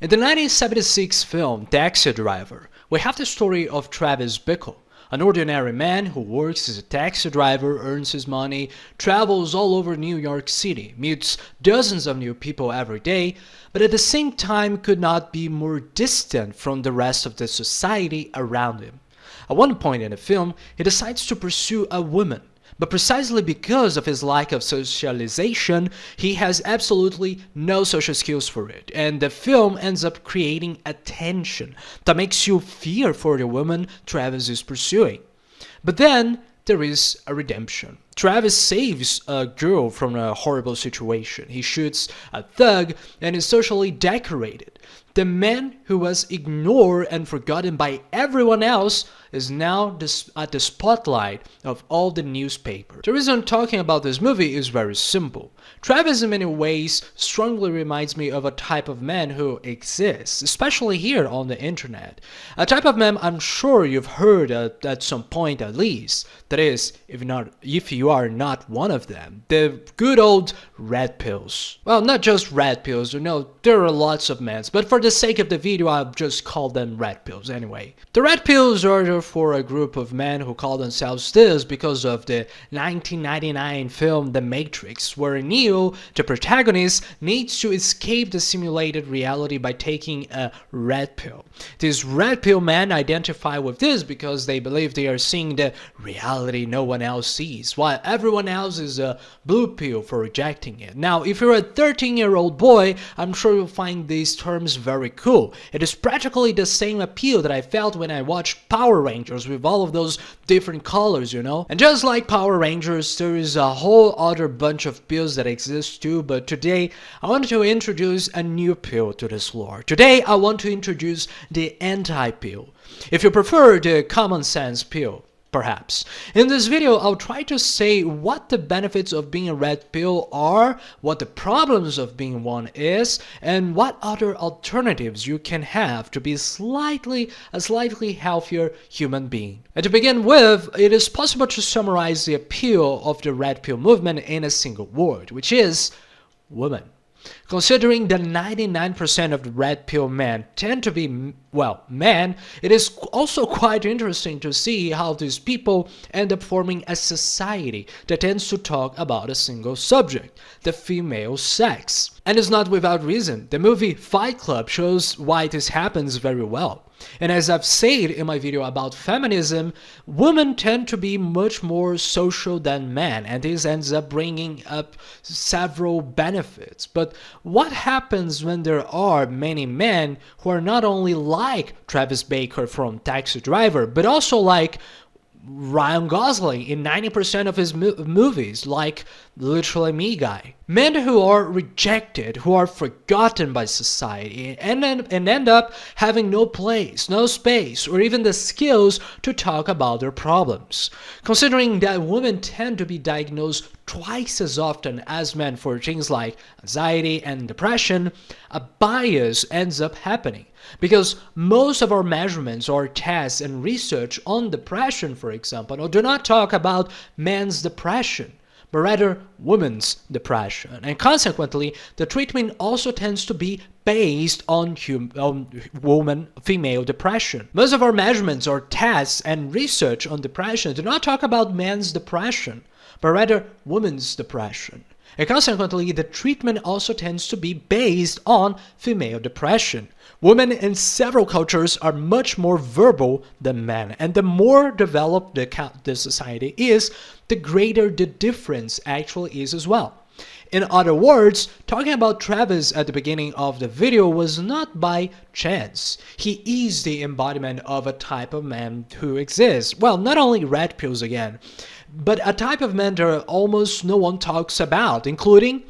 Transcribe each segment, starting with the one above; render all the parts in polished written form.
In the 1976 film Taxi Driver, we have the story of Travis Bickle, an ordinary man who works as a taxi driver, earns his money, travels all over New York City, meets dozens of new people every day, but at the same time could not be more distant from the rest of the society around him. At one point in the film, he decides to pursue a woman. But precisely because of his lack of socialization, he has absolutely no social skills for it, and the film ends up creating a tension that makes you fear for the woman Travis is pursuing. But then there is a redemption. Travis saves a girl from a horrible situation. He shoots a thug and is socially decorated. The man who was ignored and forgotten by everyone else is now at the spotlight of all the newspapers. The reason I'm talking about this movie is very simple. Travis in many ways strongly reminds me of a type of man who exists, especially here on the internet. A type of man I'm sure you've heard at some point at least. That is, if you are not one of them. The good old red pills. Well, not just red pills, there are lots of men, but for the sake of the video I'll just call them red pills anyway. The red pills are for a group of men who call themselves this because of the 1999 film The Matrix, where Neo, the protagonist, needs to escape the simulated reality by taking a red pill. These red pill men identify with this because they believe they are seeing the reality no one else sees, while everyone else is a blue pill for rejecting it. Now, if you're a 13-year-old boy, I'm sure you'll find these terms very cool. It is practically the same appeal that I felt when I watched Power Rangers with all of those different colors, And just like Power Rangers, there is a whole other bunch of pills that exist too, but today I want to introduce a new pill to this lore. Today I want to introduce the anti-pill. If you prefer the common sense pill, perhaps. In this video, I'll try to say what the benefits of being a red pill are, what the problems of being one is, and what other alternatives you can have to be a slightly healthier human being. And to begin with, it is possible to summarize the appeal of the red pill movement in a single word, which is woman. Considering that 99% of the red pill men tend to be, men, it is also quite interesting to see how these people end up forming a society that tends to talk about a single subject, the female sex. And it's not without reason. The movie Fight Club shows why this happens very well. And as I've said in my video about feminism, women tend to be much more social than men, and this ends up bringing up several benefits. But what happens when there are many men who are not only like Travis Bickle from Taxi Driver, but also like Ryan Gosling in 90% of his movies, like Literally Me guy. Men who are rejected, who are forgotten by society, and end up having no place, no space, or even the skills to talk about their problems. Considering that women tend to be diagnosed twice as often as men for things like anxiety and depression, a bias ends up happening. Because most of our measurements or tests and research on depression, for example, do not talk about men's depression, but rather women's depression. And consequently, the treatment also tends to be based on female depression. Most of our measurements or tests and research on depression do not talk about men's depression, but rather women's depression. And consequently, the treatment also tends to be based on female depression. Women in several cultures are much more verbal than men, and the more developed the society is, the greater the difference actually is as well. In other words, talking about Travis at the beginning of the video was not by chance. He is the embodiment of a type of man who exists. Well, not only red pills again, but a type of man that almost no one talks about, including,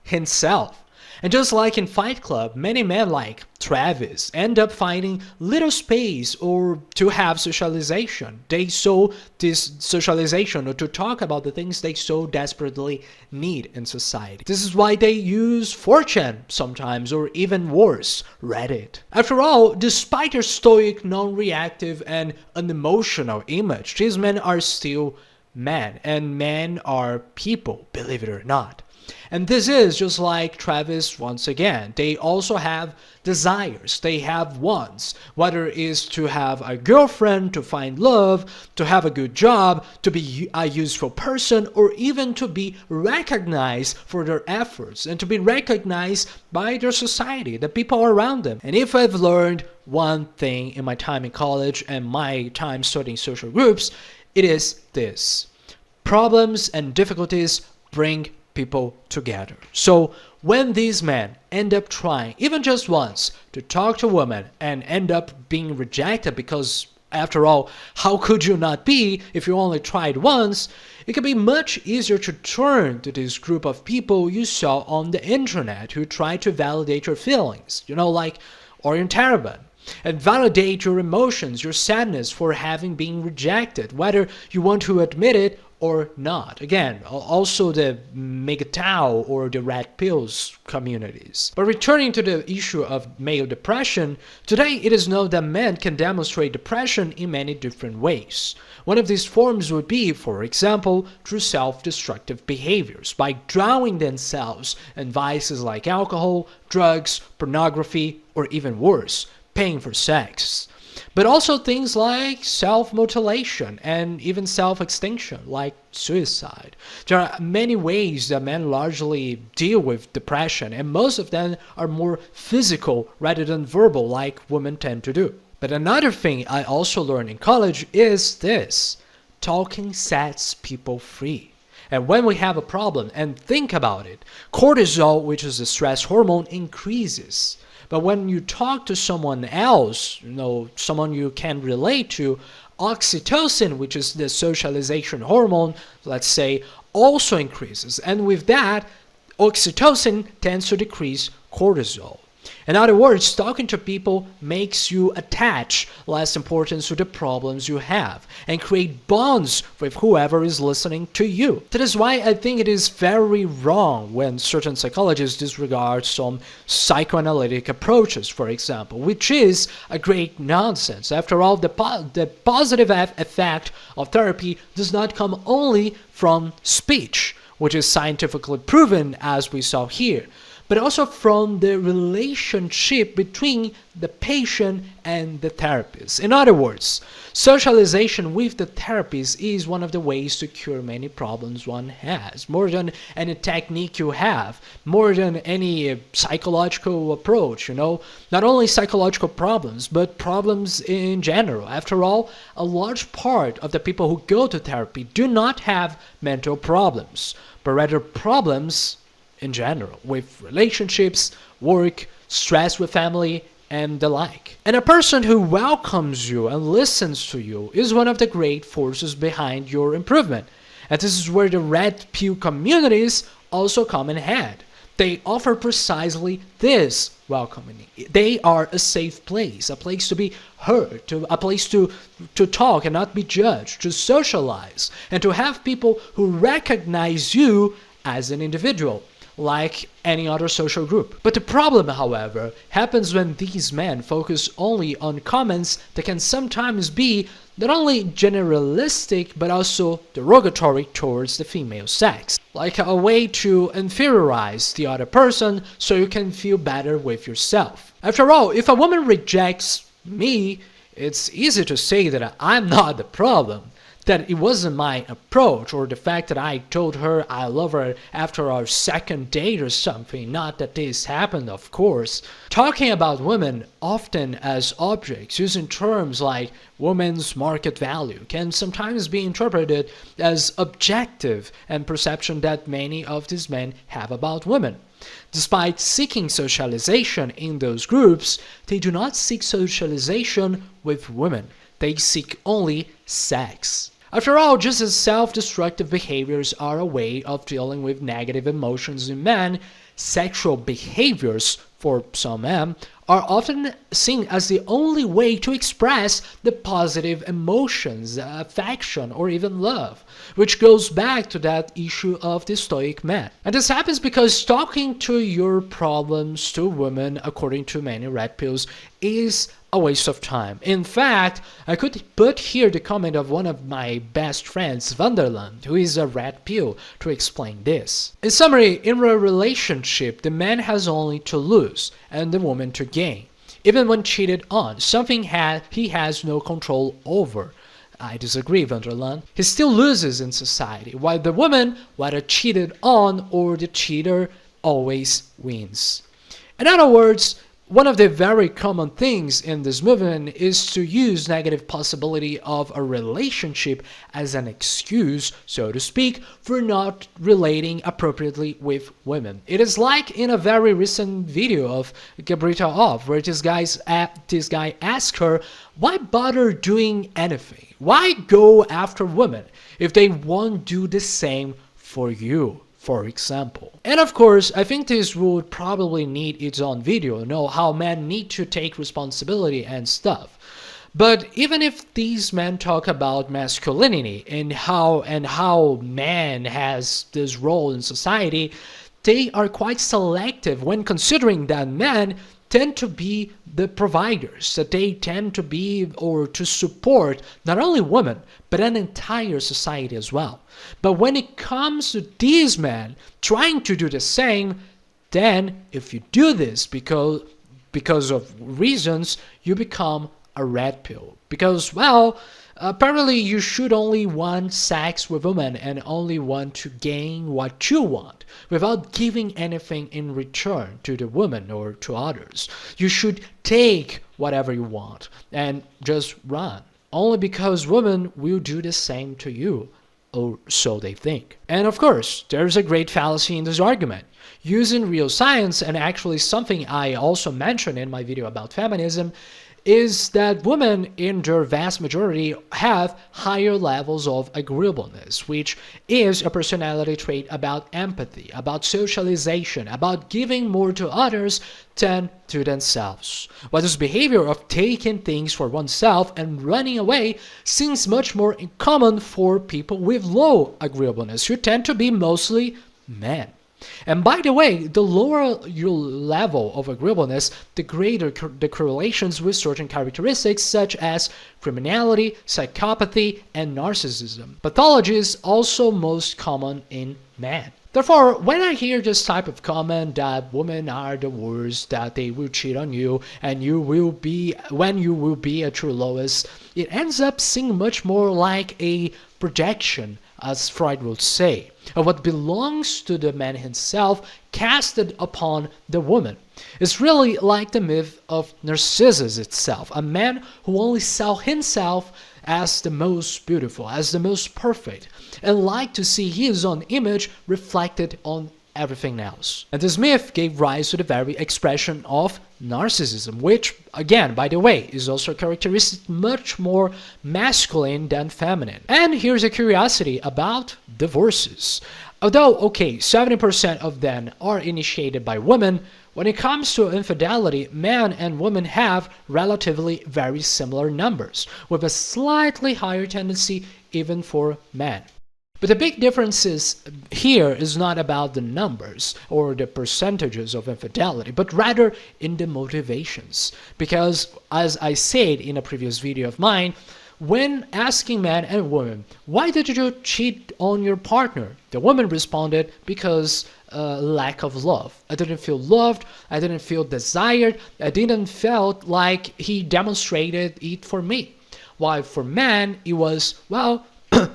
himself. And just like in Fight Club, many men like Travis end up finding little space or to have socialization. They saw this socialization or to talk about the things they so desperately need in society. This is why they use 4chan sometimes, or even worse, Reddit. After all, despite their stoic, non-reactive, and unemotional image, these men are still men, and men are people, believe it or not. And this is just like Travis once again. They also have desires. They have wants, whether it is to have a girlfriend, to find love, to have a good job, to be a useful person, or even to be recognized for their efforts and to be recognized by their society, the people around them. And if I've learned one thing in my time in college and my time studying social groups, it is this: problems and difficulties bring people together. So when these men end up trying, even just once, to talk to women and end up being rejected because, after all, how could you not be if you only tried once? It can be much easier to turn to this group of people you saw on the internet who try to validate your feelings, like Orion Taraban, and validate your emotions, your sadness for having been rejected, whether you want to admit it or not. Again, also the MGTOW or the Red Pills communities. But returning to the issue of male depression, today it is known that men can demonstrate depression in many different ways. One of these forms would be, for example, through self-destructive behaviors, by drowning themselves in vices like alcohol, drugs, pornography, or even worse, paying for sex. But also things like self-mutilation and even self-extinction, like suicide. There are many ways that men largely deal with depression, and most of them are more physical rather than verbal, like women tend to do. But another thing I also learned in college is this: talking sets people free. And when we have a problem, and think about it, cortisol, which is a stress hormone, increases. But when you talk to someone else, someone you can relate to, oxytocin, which is the socialization hormone, let's say, also increases. And with that, oxytocin tends to decrease cortisol. In other words, talking to people makes you attach less importance to the problems you have and create bonds with whoever is listening to you. That is why I think it is very wrong when certain psychologists disregard some psychoanalytic approaches, for example, which is a great nonsense. After all, the positive effect of therapy does not come only from speech, which is scientifically proven, as we saw here, but also from the relationship between the patient and the therapist. In other words, socialization with the therapist is one of the ways to cure many problems one has, more than any technique you have, more than any psychological approach, Not only psychological problems, but problems in general. After all, a large part of the people who go to therapy do not have mental problems, but rather problems in general, with relationships, work, stress with family, and the like. And a person who welcomes you and listens to you is one of the great forces behind your improvement. And this is where the Red Pill communities also come in hand. They offer precisely this welcoming. They are a safe place, a place to be heard, a place to talk and not be judged, to socialize, and to have people who recognize you as an individual, like any other social group. But the problem, however, happens when these men focus only on comments that can sometimes be not only generalistic but also derogatory towards the female sex, like a way to inferiorize the other person so you can feel better with yourself. After all, if a woman rejects me, it's easy to say that I'm not the problem, that it wasn't my approach, or the fact that I told her I love her after our second date or something. Not that this happened, of course. Talking about women often as objects, using terms like women's market value, can sometimes be interpreted as objective and perception that many of these men have about women. Despite seeking socialization in those groups, they do not seek socialization with women. They seek only sex. After all, just as self-destructive behaviors are a way of dealing with negative emotions in men, sexual behaviors, for some men, are often seen as the only way to express the positive emotions, affection, or even love, which goes back to that issue of the Stoic man. And this happens because talking to your problems to women, according to many red pills, is a waste of time. In fact, I could put here the comment of one of my best friends, Vanderland, who is a red pill, to explain this. In summary, in a relationship, the man has only to lose and the woman to gain. Even when cheated on, something he has no control over. I disagree, Vanderland. He still loses in society, while the woman, whether cheated on or the cheater, always wins. In other words, one of the very common things in this movement is to use negative possibility of a relationship as an excuse, so to speak, for not relating appropriately with women. It is like in a very recent video of Gabrita Off, where this guy asked her, why bother doing anything? Why go after women if they won't do the same for you? For example. And of course, I think this would probably need its own video, how men need to take responsibility and stuff. But even if these men talk about masculinity and how man has this role in society, they are quite selective when considering that men tend to be the providers, that they tend to be or to support not only women, but an entire society as well. But when it comes to these men trying to do the same, then if you do this because of reasons, you become a red pill. Because, well, apparently you should only want sex with women and only want to gain what you want without giving anything in return to the woman or to others. You should take whatever you want and just run. Only because women will do the same to you, or so they think. And of course, there's a great fallacy in this argument. Using real science, and actually something I also mentioned in my video about feminism, is that women in their vast majority have higher levels of agreeableness, which is a personality trait about empathy, about socialization, about giving more to others than to themselves. While this behavior of taking things for oneself and running away seems much more common for people with low agreeableness, who tend to be mostly men. And by the way, the lower your level of agreeableness, the greater the correlations with certain characteristics such as criminality, psychopathy, and narcissism. Pathology is also most common in men. Therefore, when I hear this type of comment that women are the worst, that they will cheat on you, and when you will be at your lowest, it ends up seeming much more like a projection, as Freud would say, of what belongs to the man himself casted upon the woman. It's really like the myth of Narcissus itself, a man who only saw himself as the most beautiful, as the most perfect, and liked to see his own image reflected on everything else. And this myth gave rise to the very expression of narcissism, which, again, by the way, is also a characteristic much more masculine than feminine. And here's a curiosity about divorces. Although, okay, 70% of them are initiated by women, when it comes to infidelity, men and women have relatively very similar numbers, with a slightly higher tendency even for men. But the big difference here is not about the numbers or the percentages of infidelity, but rather in the motivations. Because, as I said in a previous video of mine, when asking men and women, why did you cheat on your partner? The woman responded, because lack of love. I didn't feel loved, I didn't feel desired, I didn't feel like he demonstrated it for me. While for men, it was, well,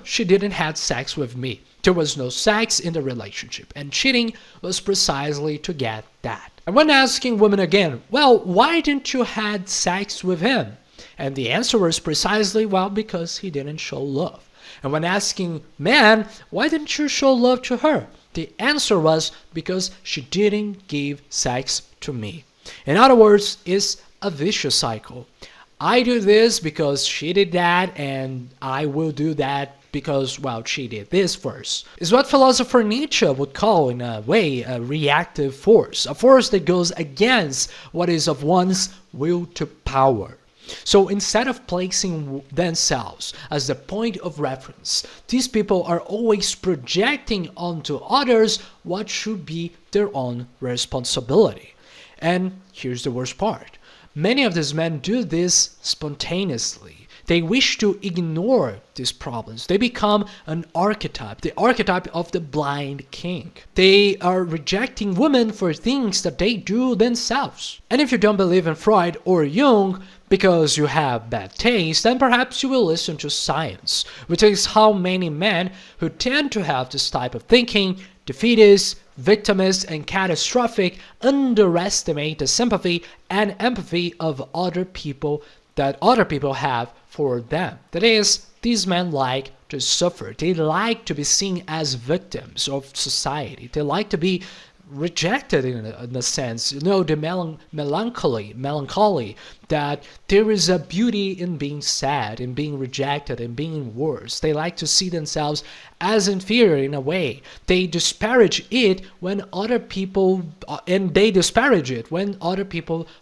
she didn't have sex with me. There was no sex in the relationship, and cheating was precisely to get that. And when asking women again, well, why didn't you had sex with him? And the answer was precisely, well, because he didn't show love. And when asking men, why didn't you show love to her? The answer was, because she didn't give sex to me. In other words, it's a vicious cycle. I do this because she did that, and I will do that because, well, she did this first. Is what philosopher Nietzsche would call, in a way, a reactive force, a force that goes against what is of one's will to power. So instead of placing themselves as the point of reference, these people are always projecting onto others what should be their own responsibility. And here's the worst part. Many of these men do this spontaneously. They wish to ignore these problems. They become an archetype, the archetype of the blind king. They are rejecting women for things that they do themselves. And if you don't believe in Freud or Jung because you have bad taste, then perhaps you will listen to science, which is how many men who tend to have this type of thinking, defeatist, victimist, and catastrophic, underestimate the sympathy and empathy of other people that other people have for them. That is, these men like to suffer. They like to be seen as victims of society. They like to be rejected in a sense. You know, the melancholy that there is a beauty in being sad, in being rejected, in being worse. They like to see themselves as inferior in a way. They disparage it when other people,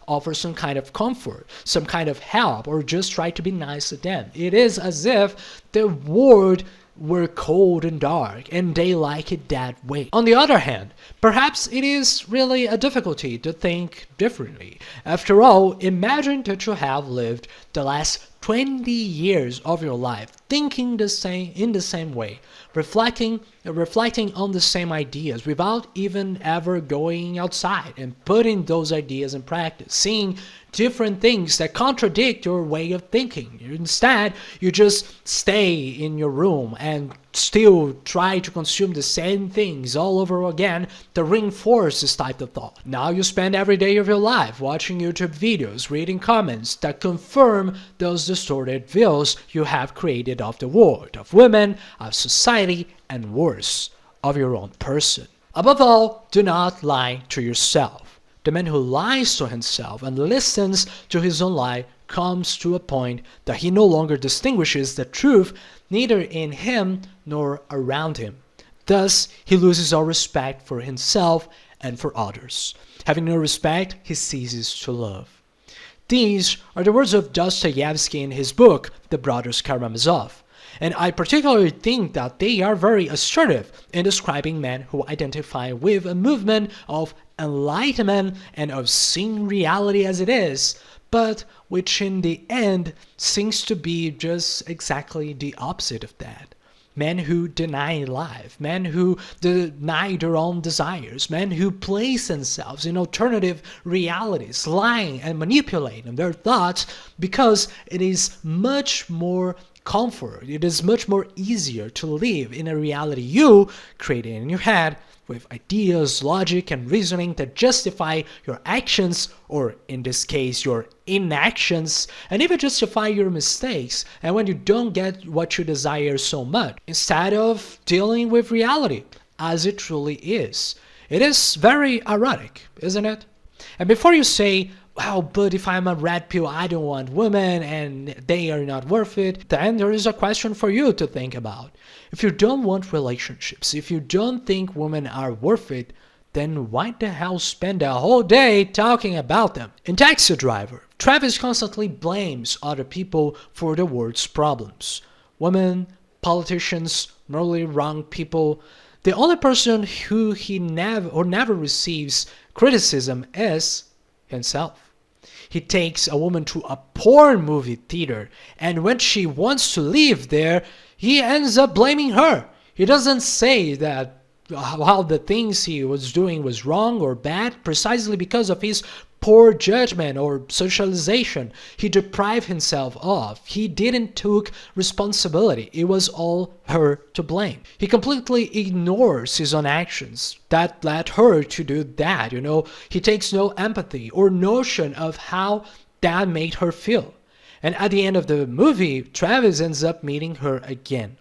offer some kind of comfort, some kind of help, or just try to be nice to them. It is as if the world were cold and dark, and they like it that way. On the other hand, perhaps it is really a difficulty to think differently. After all, imagine that you have lived the last 20 years of your life thinking in the same way, reflecting on the same ideas without even ever going outside and putting those ideas in practice, seeing different things that contradict your way of thinking. Instead, you just stay in your room and still try to consume the same things all over again to reinforce this type of thought. Now you spend every day of your life watching YouTube videos, reading comments that confirm those distorted views you have created of the world, of women, of society, and worse, of your own person. Above all, do not lie to yourself. The man who lies to himself and listens to his own lie comes to a point that he no longer distinguishes the truth neither in him nor around him. Thus, he loses all respect for himself and for others. Having no respect, he ceases to love. These are the words of Dostoevsky in his book, The Brothers Karamazov. And I particularly think that they are very assertive in describing men who identify with a movement of enlightenment and of seeing reality as it is, but which in the end seems to be just exactly the opposite of that. Men who deny life, men who deny their own desires, men who place themselves in alternative realities, lying and manipulating their thoughts because it is much more comfort. It is much more easier to live in a reality you created in your head with ideas, logic, and reasoning that justify your actions, or in this case, your inactions, and even justify your mistakes, and when you don't get what you desire so much, instead of dealing with reality as it truly is. It is very ironic, isn't it? And before you say, wow, but if I'm a red pill, I don't want women and they are not worth it, then there is a question for you to think about. If you don't want relationships, if you don't think women are worth it, then why the hell spend a whole day talking about them? In Taxi Driver, Travis constantly blames other people for the world's problems. Women, politicians, morally wrong people. The only person who he never receives criticism is himself. He takes a woman to a porn movie theater, and when she wants to leave there, he ends up blaming her. He doesn't say that how the things he was doing was wrong or bad precisely because of his poor judgment or socialization he deprived himself of. He didn't take responsibility. It was all her to blame. He completely ignores his own actions that led her to do that. He takes no empathy or notion of how that made her feel. And at the end of the movie, Travis ends up meeting her again.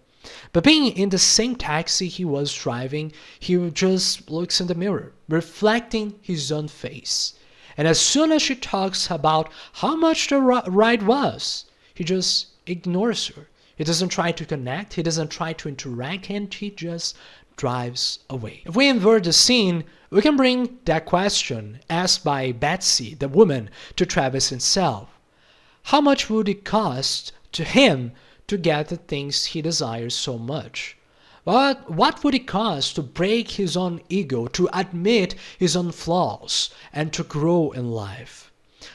But being in the same taxi he was driving, he just looks in the mirror, reflecting his own face. And as soon as she talks about how much the ride was, he just ignores her. He doesn't try to connect, he doesn't try to interact, and he just drives away. If we invert the scene, we can bring that question asked by Betsy, the woman, to Travis himself. How much would it cost to him to get the things he desires so much? But what would it cost to break his own ego, to admit his own flaws, and to grow in life?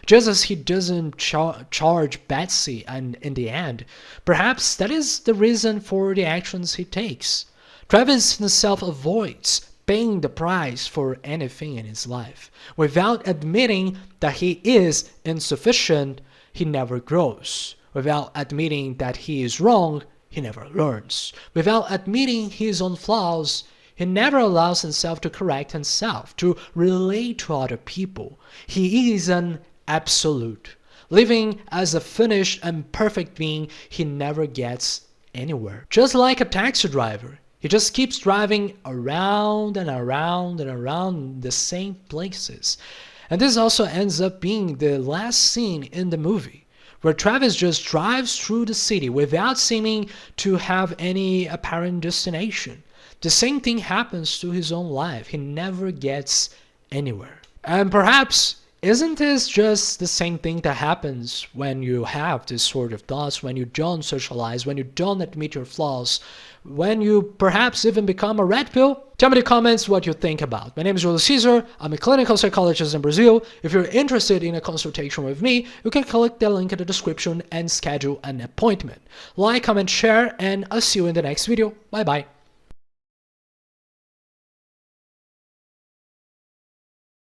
Just as he doesn't charge Betsy and in the end, perhaps that is the reason for the actions he takes. Travis himself avoids paying the price for anything in his life. Without admitting that he is insufficient, he never grows. Without admitting that he is wrong, he never learns. Without admitting his own flaws, he never allows himself to correct himself, to relate to other people. He is an absolute. Living as a finished and perfect being, he never gets anywhere. Just like a taxi driver, he just keeps driving around and around and around the same places. And this also ends up being the last scene in the movie, where Travis just drives through the city without seeming to have any apparent destination. The same thing happens to his own life. He never gets anywhere. And perhaps, isn't this just the same thing that happens when you have this sort of thoughts, when you don't socialize, when you don't admit your flaws, when you perhaps even become a red pill? Tell me in the comments what you think about. My name is Julius Caesar. I'm a clinical psychologist in Brazil. If you're interested in a consultation with me, you can click the link in the description and schedule an appointment. Like, comment, share, and I'll see you in the next video. Bye bye.